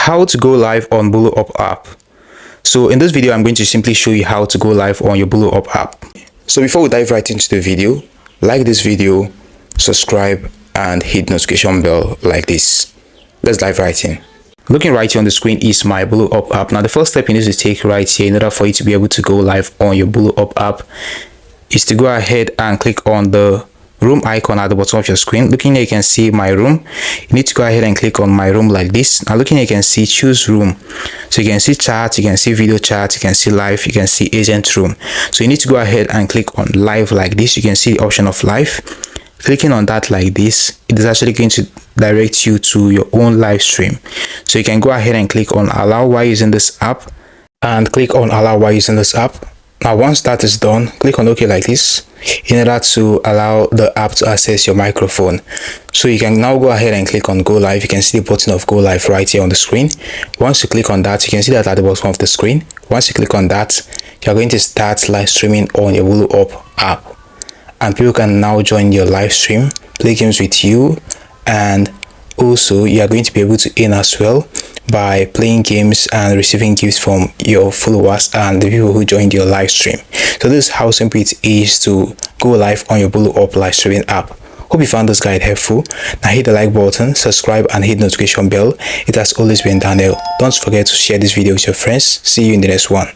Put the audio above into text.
How to go live on Boloup app. So in this video, I'm going to simply show you how to go live on your Boloup app. So before we dive right into the video, like this video, subscribe, and hit notification bell like this. Let's dive right in. Looking right here on the screen is my Boloup app. Now the first step you need to take right here in order for you to be able to go live on your Boloup app is to go ahead and click on the room icon at the bottom of your screen. Looking here, you can see my room. You need to go ahead and click on my room like this. Now looking here, you can see choose room. So you can see chat, you can see video chat, you can see live, you can see agent room. So you need to go ahead and click on live like this. You can see the option of live. Clicking on that like this, it is actually going to direct you to your own live stream. So you can go ahead and click on allow while using this app and click on allow while using this app. Now once that is done, click on OK like this in order to allow the app to access your microphone. So you can now go ahead and click on go live. You can see the button of go live right here on the screen. Once you click on that, you can see that at the bottom of the screen. Once you click on that, you're going to start live streaming on your Boloup app, and people can now join your live stream, play games with you, and also you are going to be able to earn as well by playing games and receiving gifts from your followers and the people who joined your live stream. So this is how simple it is to go live on your Boloup live streaming app. Hope you found this guide helpful. Now hit the like button, subscribe, and hit notification bell. It has always been Daniel. Don't forget to share this video with your friends. See you in the next one.